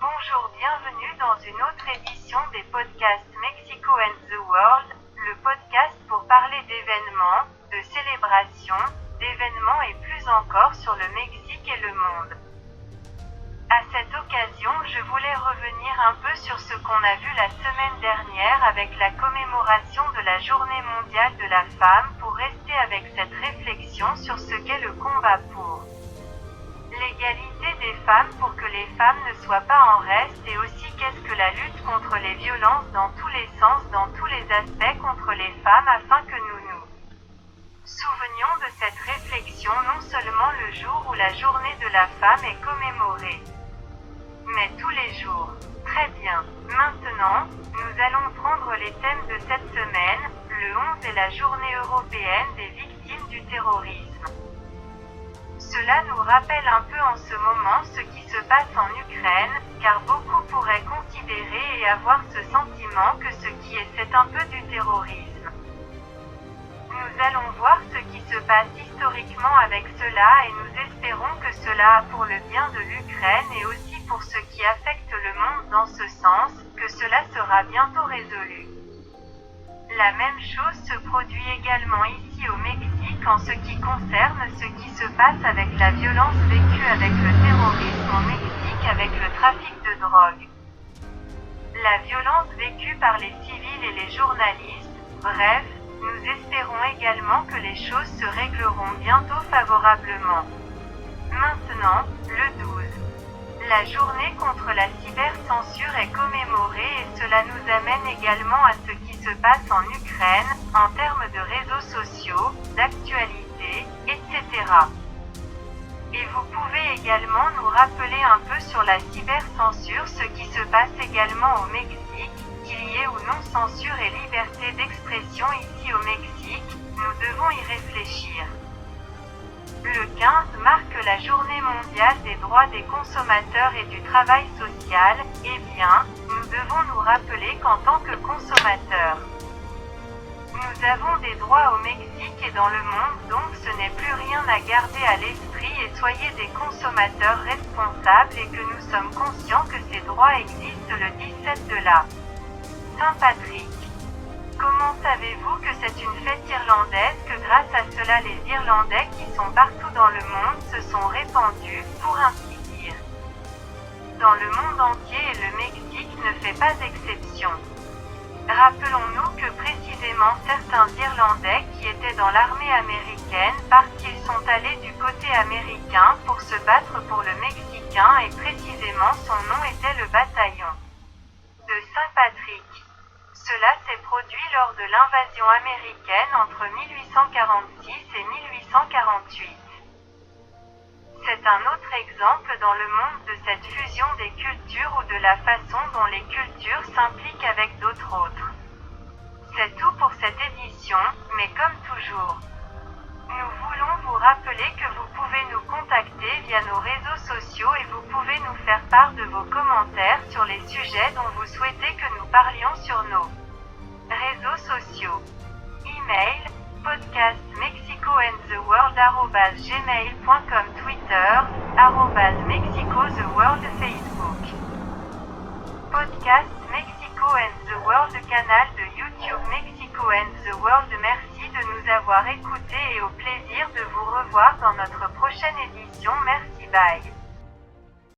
Bonjour, bienvenue dans une autre édition des podcasts Mexico and the World, le podcast pour parler d'événements, de célébrations, d'événements et plus encore sur le Mexique et le monde. À cette occasion, je voulais revenir un peu sur ce qu'on a vu la semaine dernière avec la commémoration de la Journée mondiale de la femme pour rester avec cette réflexion sur ce qu'est le combat pour l'égalité des femmes pour que les femmes ne soient pas en reste et aussi qu'est-ce que la lutte contre les violences dans tous les sens, dans tous les aspects contre les femmes afin que nous nous souvenions de cette réflexion non seulement le jour où la journée de la femme est commémorée, mais tous les jours. Très bien. Maintenant, nous allons prendre les thèmes de cette semaine. Le 11 est la journée européenne des victimes du terrorisme. Cela nous rappelle un peu en ce moment ce qui se passe en Ukraine, car beaucoup pourraient considérer et avoir ce sentiment que ce qui est c'est un peu du terrorisme. Nous allons voir ce qui se passe historiquement avec cela et nous espérons que cela a pour le bien de l'Ukraine et aussi pour ce qui affecte le monde dans ce sens, que cela sera bientôt résolu. La même chose se produit également ici au Mexique en ce qui concerne ce qui se passe avec la violence vécue avec le terrorisme au Mexique avec le trafic de drogue. La violence vécue par les civils et les journalistes, bref, nous espérons également que les choses se régleront bientôt favorablement. Maintenant, le 12. La journée contre la cybercensure est commémorée et cela nous amène également à ce qui se passe en Ukraine, en termes de réseaux sociaux, d'actualité, etc. Et vous pouvez également nous rappeler un peu sur la cybercensure, ce qui se passe également au Mexique, qu'il y ait ou non censure et liberté d'expression ici au Mexique, nous devons y réfléchir. Le 15 marque la journée mondiale des droits des consommateurs et du travail social. Eh bien, nous devons nous rappeler qu'en tant que consommateurs, nous avons des droits au Mexique et dans le monde, donc ce n'est plus rien à garder à l'esprit et soyez des consommateurs responsables et que nous sommes conscients que ces droits existent le 17 de la Saint-Patrick. Comment savez-vous que c'est une fête irlandaise que grâce à cela les Irlandais qui sont partout dans le monde se sont répandus, pour ainsi dire, dans le monde entier et le Mexique ne fait pas exception. Rappelons-nous que précisément certains Irlandais qui étaient dans l'armée américaine parce qu'ils sont allés du côté américain pour se battre pour le Mexicain et précisément son nom était le bataillon de Saint-Patrick. Cela s'est produit lors de l'invasion américaine entre 1846 et 1848. C'est un autre exemple dans le monde de cette fusion des cultures ou de la façon dont les cultures s'impliquent avec d'autres autres. C'est tout pour cette édition, mais comme toujours, nous voulons vous rappeler que vous pouvez nous contacter via nos réseaux sociaux et vous pouvez nous faire part de vos commentaires sur les sujets dont vous souhaitez que nous parlions sur nos réseaux sociaux. Email, podcastmexicoandtheworld@gmail.com, Twitter, @mexicotheworld, Facebook. Podcast Mexico and the World, canal de YouTube Mexico and the World. Merci de nous avoir écoutés et au plaisir de vous revoir dans notre prochaine édition. Merci, bye.